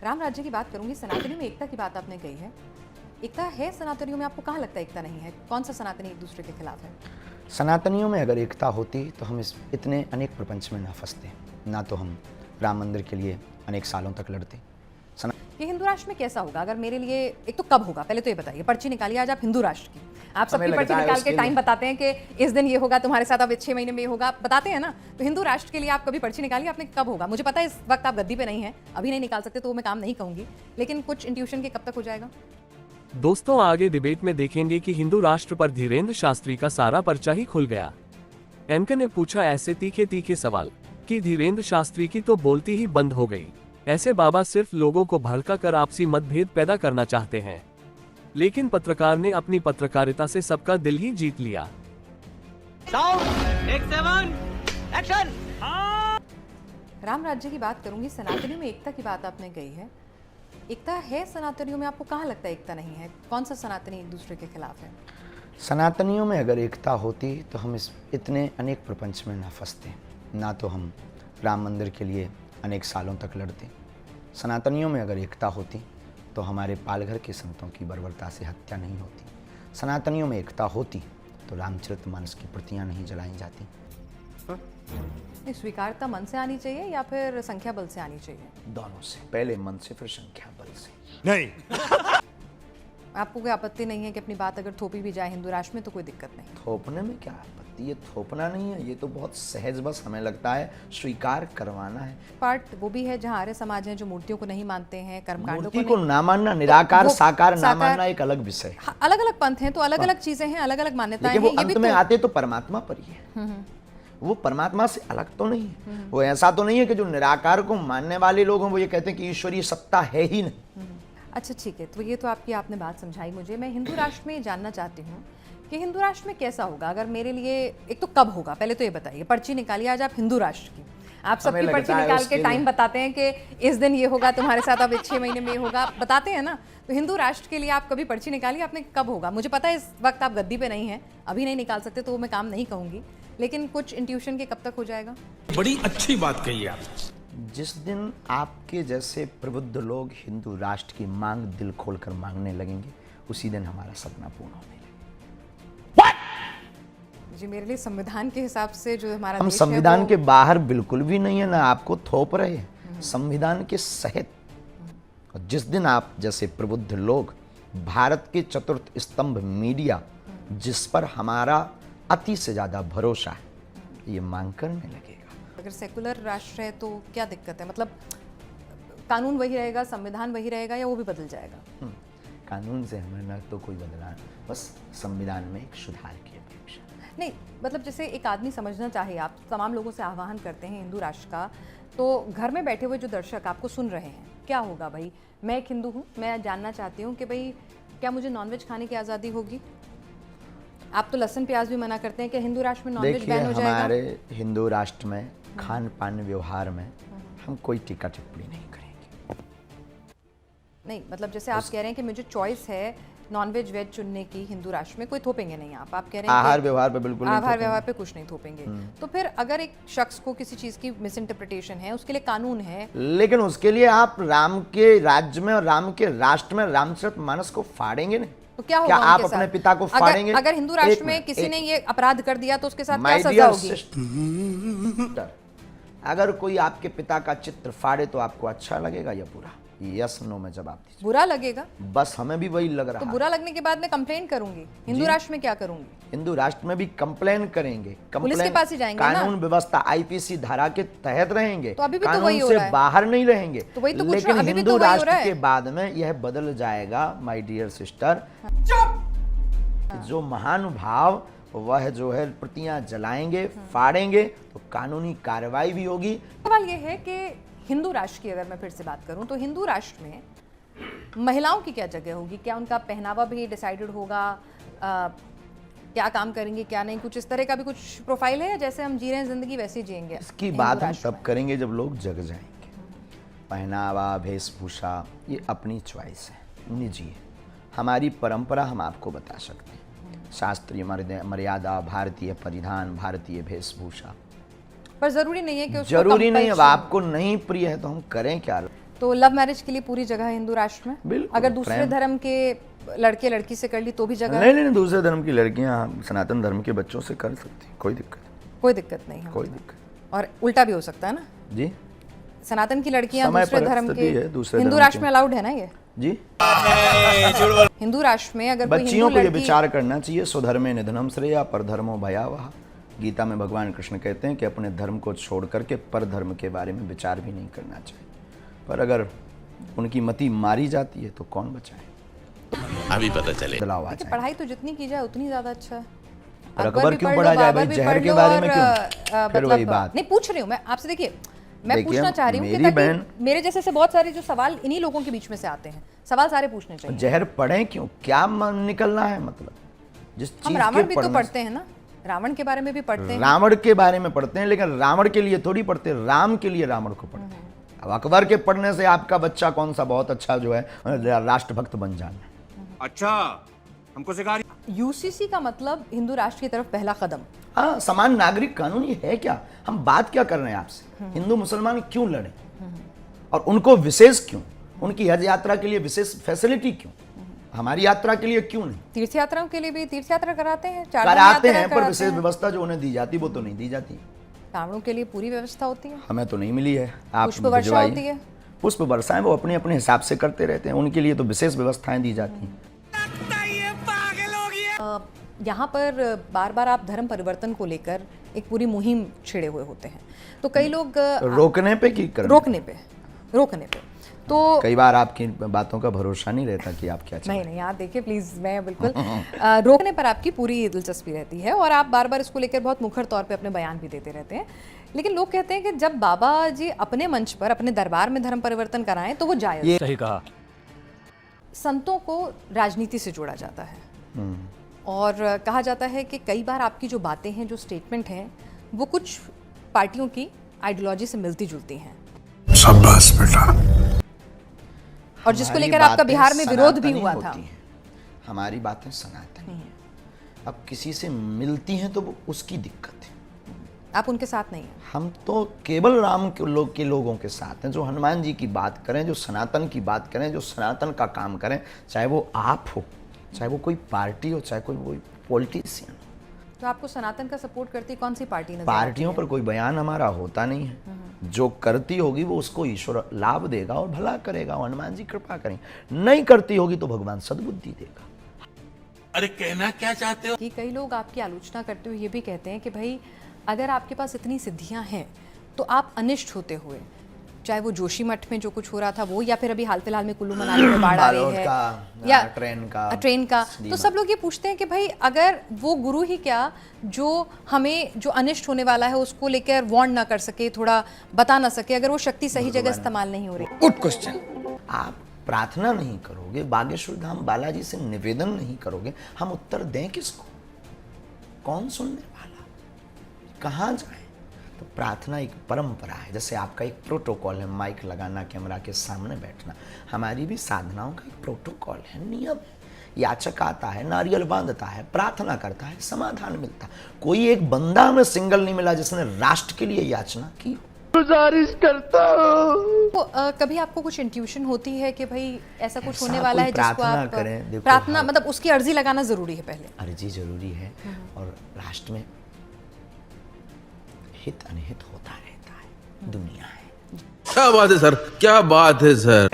राम राज्य की बात करूंगी, सनातनियों में एकता की बात आपने कही है। एकता है सनातनियों में, आपको कहाँ लगता है एकता नहीं है? कौन सा सनातनी एक दूसरे के खिलाफ है? सनातनियों में अगर एकता होती तो हम इतने अनेक प्रपंच में ना फंसते, ना तो हम राम मंदिर के लिए अनेक सालों तक लड़ते। ये हिंदू राष्ट्र में कैसा होगा? अगर मेरे लिए एक तो कब होगा, पहले तो ये बताइए। पर्ची निकालिए आज आप हिंदू राष्ट्र की, आप सबकी पर्ची निकाल के टाइम बताते हैं कि इस दिन ये होगा तुम्हारे साथ, अब 6 महीने में ये होगा, बताते हैं ना। तो हिंदू राष्ट्र के लिए आप कभी पर्ची निकालिए, आपने कब होगा? मुझे पता है इस वक्त आप गद्दी पे नहीं है, अभी नहीं निकाल सकते, तो मैं काम नहीं कहूंगी, लेकिन कुछ इंट्यूशन के कब तक हो जाएगा? दोस्तों, आगे डिबेट में देखेंगे कि हिंदू राष्ट्र पर धीरेन्द्र शास्त्री का सारा पर्चा ही खुल गया। एंकर ने पूछा ऐसे तीखे तीखे सवाल कि धीरेन्द्र शास्त्री की तो बोलती ही बंद हो गई। ऐसे बाबा सिर्फ लोगों को भड़का कर आपसी मतभेद पैदा करना चाहते हैं, लेकिन पत्रकार ने अपनी पत्रकारिता से सबका दिल ही जीत लिया। एक्शन! राम राज्य की बात करूंगी, सनातनियों में एकता की बात आपने कही है। एकता है सनातनियों में, आपको कहाँ लगता है एकता नहीं है? कौन सा सनातनी एक दूसरे के खिलाफ है? सनातनियों में अगर एकता होती तो हम इतने अनेक प्रपंच में ना फंसते, ना तो हम राम मंदिर के लिए अनेक सालों तक लड़ते। सनातनियों में अगर एकता होती तो हमारे पालघर के संतों की बर्बरता से हत्या नहीं होती। सनातनियों में एकता होती तो रामचरितमानस की प्रतियां नहीं जलाई जाती। स्वीकारता मन से आनी चाहिए या फिर संख्या बल से आनी चाहिए? दोनों से, पहले मन से फिर संख्या बल से। नहीं आपको कोई आपत्ति नहीं है कि अपनी बात अगर थोपी भी जाए हिंदू राष्ट्र में तो कोई दिक्कत नहीं? थोपने में क्या आपत्ति? ये थोपना नहीं है, ये तो बहुत सहज, बस हमें लगता है स्वीकार करवाना है। पार्ट वो भी है जहाँ आर्य समाज है जो मूर्तियों को नहीं मानते हैं, कर्मकांडों मूर्ति को ना मानना, निराकार साकार ना मानना एक अलग विषय है। अलग अलग पंथ हैं तो अलग अलग चीजें हैं, अलग अलग मान्यताएं हैं। लेकिन वो अंत में आते तो परमात्मा पर ही है। वो परमात्मा से अलग तो नहीं है। वो ऐसा तो नहीं है कि जो निराकार को मानने वाले लोग हैं वो ये कहते हैं कि ईश्वरीय सत्ता है ही नहीं। अच्छा ठीक है, तो ये तो आपने बात समझाई मुझे। मैं हिंदू राष्ट्र में जानना चाहती हूँ कि हिंदू राष्ट्र में कैसा होगा? अगर मेरे लिए एक तो कब होगा, पहले तो ये बताइए। पर्ची निकालिए आज आप हिंदू राष्ट्र की, आप सबकी पर्ची निकाल के टाइम बताते हैं कि इस दिन ये होगा तुम्हारे साथ, अब 6 महीने में ये होगा, बताते हैं ना। तो हिंदू राष्ट्र के लिए आप कभी पर्ची निकालिए, आपने कब होगा? मुझे पता है इस वक्त आप गद्दी पे नहीं है, अभी नहीं निकाल सकते, तो मैं काम नहीं कहूंगी, लेकिन कुछ इंट्यूशन के कब तक हो जाएगा? बड़ी अच्छी बात कही आप। जिस दिन आपके जैसे प्रबुद्ध लोग हिंदू राष्ट्र की मांग दिल खोलकर मांगने लगेंगे, उसी दिन हमारा सपना पूर्ण होने लगेगा। जी, मेरे लिए संविधान के हिसाब से जो हमारा हम देश संविधान है के बाहर बिल्कुल भी नहीं है, ना आपको थोप रहे हैं, संविधान के सहित। और जिस दिन आप जैसे प्रबुद्ध लोग भारत के चतुर्थ स्तंभ मीडिया, जिस पर हमारा अति से ज्यादा भरोसा है, ये मांग करने लगेगा। अगर सेकुलर राष्ट्र है तो क्या दिक्कत है? मतलब कानून वही रहेगा, संविधान वही रहेगा, या वो भी बदल जाएगा? कानून से हमें न तो कोई बदलाव, बस संविधान में एक सुधार की अपेक्षा। नहीं, मतलब जैसे एक आदमी समझना चाहे, आप तमाम लोगों से आह्वान करते हैं हिंदू राष्ट्र का, तो घर में बैठे हुए जो दर्शक आपको सुन रहे हैं, क्या होगा भाई? मैं एक हिंदू हूँ, मैं जानना चाहती हूँ कि भाई क्या मुझे नॉनवेज खाने की आज़ादी होगी? आप तो लहसुन प्याज भी मना करते हैं कि हिंदू राष्ट्र में नॉनवेज बैन हो जाएगा। हमारे हिंदू राष्ट्र में खान पान व्यवहार में हम कोई टीका टिप्पणी नहीं करेंगे। नहीं, मतलब जैसे आप कह रहे हैं कि मुझे चॉइस है नॉनवेज वेज चुनने की हिंदू राष्ट्र में, कोई थोपेंगे नहीं। आप कह रहे हैं आहार व्यवहार पे बिल्कुल नहीं, आहार व्यवहार पे कुछ नहीं थोपेंगे। तो फिर अगर एक शख्स को किसी चीज की मिस इंटरप्रिटेशन है, उसके लिए कानून है, लेकिन उसके लिए आप राम के राज्य में और राम के राष्ट्र में रामचरितमानस को फाड़ेंगे नहीं, तो क्या होगा? क्या आप अपने पिता को फाड़ेंगे? अगर हिंदू राष्ट्र में किसी ने ये अपराध कर दिया तो उसके साथ क्या सजा होगी? अगर कोई आपके पिता का चित्र फाड़े तो आपको अच्छा लगेगा या बुरा? यस नो में जवाब दीजिए। बुरा लगेगा। बस हमें भी वही लग रहा तो है। बुरा लगने के बाद मैं कंप्लेन करूंगी। हिंदू राष्ट्र में क्या करूंगी? हिंदू राष्ट्र में भी कंप्लेन करेंगे, पुलिस के पास ही जाएंगे ना? कानून व्यवस्था आईपीसी धारा के तहत रहेंगे, तो अभी भी तो कानून वही हो से रहा है। बाहर नहीं रहेंगे। तो वही तो पूछ लेकिन रहा, अभी भी हिंदू तो वही हो रहा राष्ट्र है। के बाद में यह बदल जाएगा माय डियर सिस्टर। जो महानुभाव वह जो है प्रतियां जलाएंगे, फाड़ेंगे, तो कानूनी कार्रवाई भी होगी। सवाल ये है कि हिंदू राष्ट्र की अगर मैं फिर से बात करूं तो हिंदू राष्ट्र में महिलाओं की क्या जगह होगी? क्या उनका पहनावा भी डिसाइडेड होगा? क्या काम करेंगे क्या नहीं, कुछ इस तरह का भी कुछ प्रोफाइल है, या जैसे हम जी रहे हैं जिंदगी वैसे ही जिएंगे? इसकी बात हम तब करेंगे जब लोग जग जाएंगे। पहनावा, वेशभूषा ये अपनी चॉइस है, निजी है। हमारी परंपरा हम आपको बता सकते हैं, शास्त्रीय मर्यादा, भारतीय परिधान, भारतीय वेशभूषा। पर जरूरी नहीं है कि उसको जरूरी नहीं, अब आपको नहीं प्रिय है तो हम करें क्या? तो लव मैरिज के लिए पूरी जगह है हिंदू राष्ट्र में? बिल्कुल, अगर दूसरे प्रेम। धर्म के लड़के लड़की से कर ली तो भी जगह नहीं नहीं, दूसरे धर्म की लड़कियां सनातन धर्म के बच्चों से कर सकती, कोई दिक्कत कोई दिक्कत नहीं है? कोई दिक्कत और उल्टा भी हो सकता है ना? जी। सनातन की लड़कियां समय दूसरे पर धर्म स्थिति के है, दूसरे हिंदू धर्म राष्ट्र के। में अलाउड है ना ये? जी। हिंदू राष्ट्र में अगर कोई बच्चियों हिंदू को ये लड़की विचार करना चाहिए, स्वधर्मे निधनम श्रेया पर धर्मो भयावह। गीता में भगवान कृष्ण कहते हैं कि अपने धर्म को छोड़ करके पर धर्म के बारे में विचार भी नहीं करना चाहिए, पर अगर उनकी मति मारी जाती है तो कौन बचाए? अभी पता चले। बदलाव आ देखिए, जाए। पढ़ाई तो जितनी की जाए उतनी ज्यादा अच्छा है। और अकबर अकबर भी क्यों पढ़ लो, पढ़ा जाए बाबर भाई? भी जहर पढ़ के लो बारे और, में क्यों? फिर वही बात। नहीं पूछ रही हूँ मैं आपसे। देखिए, मैं देखिए, पूछना चाह रही हूँ कि मेरी ताकि बहन- मेरे जैसे से बहुत सारे जो सवाल इन्हीं लोगों के बीच में से आते हैं, सवाल सारे पूछने चाहिए। जहर पढ़े क्यों? क्या निकलना है? मतलब जिस हम चीज रावण के भी तो पढ़ने पढ़ते हैं ना, रावण के बारे में भी पढ़ते हैं। रावण के बारे में पढ़ते हैं, लेकिन रावण के लिए थोड़ी पढ़ते, राम के लिए रावण को पढ़ते हैं। अब अकबर के पढ़ने से आपका बच्चा कौन सा बहुत अच्छा जो है राष्ट्रभक्त बन जाना। अच्छा, हमको सिखा रही। यूसीसी का मतलब हिंदू राष्ट्र की तरफ पहला कदम। हाँ, समान नागरिक कानून ये है क्या? हम बात क्या कर रहे हैं आपसे? हिंदू मुसलमान क्यों लड़े और उनको विशेष क्यों? उनकी हज यात्रा के लिए विशेष फैसिलिटी क्यों? हमारी यात्रा के लिए क्यों नहीं? तीर्थ यात्राओं के लिए भी तीर्थ यात्रा कराते हैं, चारधाम कराते यात्रा हैं, पर कराते विशेष हैं। व्यवस्था जो उन्हें दी जाती वो तो नहीं दी जाती। रावणों के लिए पूरी व्यवस्था होती है, हमें तो नहीं मिली है। आप पुष्प वर्षा भिजवाइए। होती है। पुष्प वर्षाएं वो अपने अपने हिसाब से करते रहते हैं, उनके लिए तो विशेष व्यवस्थाएं दी जाती हैं। यहाँ पर बार बार आप धर्म परिवर्तन को लेकर एक पूरी मुहिम छेड़े हुए होते हैं, तो कई लोग रोकने पे की करने? रोकने पे तो कई बार आपकी बातों का भरोसा नहीं रहता कि आप क्या चाहते नहीं नहीं, आप देखिए प्लीज, मैं बिल्कुल रोकने पर आपकी पूरी दिलचस्पी रहती है और आप बार बार इसको लेकर बहुत मुखर तौर पे अपने बयान भी देते रहते हैं। लेकिन लोग कहते हैं कि जब बाबा जी अपने मंच पर अपने दरबार में धर्म परिवर्तन कराएं तो वो जायज। ये सही कहा। संतों को राजनीति से जोड़ा जाता है और कहा जाता है कि कई बार आपकी जो बातें हैं, जो स्टेटमेंट हैं, वो कुछ पार्टियों की आइडियोलॉजी से मिलती जुलती हैं। शाबाश बेटा। और जिसको हमारी लेकर आपका बातें बिहार में विरोध भी सनातनी हुआ था। होती हैं। हमारी बातें सनातनी हैं। अब किसी से मिलती हैं तो वो उसकी दिक्कत है। आप उनके साथ नहीं हैं। हम तो केवल राम के लोगों के साथ हैं, जो हनुमान जी की बात करें, जो सनातन की बात करें, जो सनातन का काम करें, चाहे वो आप हो, चाहे वो कोई पार्टी हो, चाहे कोई पॉलिटिशियन हो। तो आपको सनातन का सपोर्ट करती कौन सी पार्टी नजर पार्टियों आती पर कोई बयान हमारा होता नहीं है। जो करती होगी वो उसको ईश्वर लाभ देगा और भला करेगा, और हनुमान जी कृपा करेंगे। नहीं करती होगी तो भगवान सद्बुद्धि देगा। अरे कहना क्या चाहते हो? है कि कई लोग आपकी आलोचना करते हुए ये भी कहते हैं कि भाई अगर आपके पास इतनी सिद्धियां हैं तो आप अनिष्ट होते हुए, चाहे वो जोशी मठ में जो कुछ हो रहा था वो, या फिर अभी हाल फिलहाल में कुल्लू मनाली में बाढ़ आ रही बालोद है, का, या ट्रेन का, तो सब लोग ये पूछते हैं कि भाई अगर वो गुरु ही क्या जो हमें जो अनिष्ट होने वाला है उसको लेकर वार्न ना कर सके, थोड़ा बता ना सके, अगर वो शक्ति सही जगह इस्तेमाल नहीं हो रही। Good question. आप प्रार्थना नहीं करोगे, बागेश्वर धाम बालाजी से निवेदन नहीं करोगे, हम उत्तर दें किसको? कौन सुनने वाला? कहाँ जाए? तो प्रार्थना एक परंपरा है, जैसे आपका एक प्रोटोकॉल है, माइक लगाना, कैमरा के सामने बैठना। हमारी भी साधनाओं का एक प्रोटोकॉल है, नियम है। याचक आता है, नारियल बांधता है, प्रार्थना करता है, समाधान मिलता है। कोई एक बंदा हमें सिंगल नहीं मिला जिसने राष्ट्र के लिए याचना की। गुजारिश करता हूं। तो कभी आपको कुछ इंट्यूशन होती है कि भाई ऐसा कुछ ऐसा होने वाला है कोई जिसको प्रार्थना आप करें, देखो प्रार्थना हाँ। मतलब उसकी अर्जी लगाना जरूरी है पहले? अर्जी जरूरी है, और राष्ट्र में हित अनिहित होता रहता है, दुनिया है। क्या बात है सर, क्या बात है सर।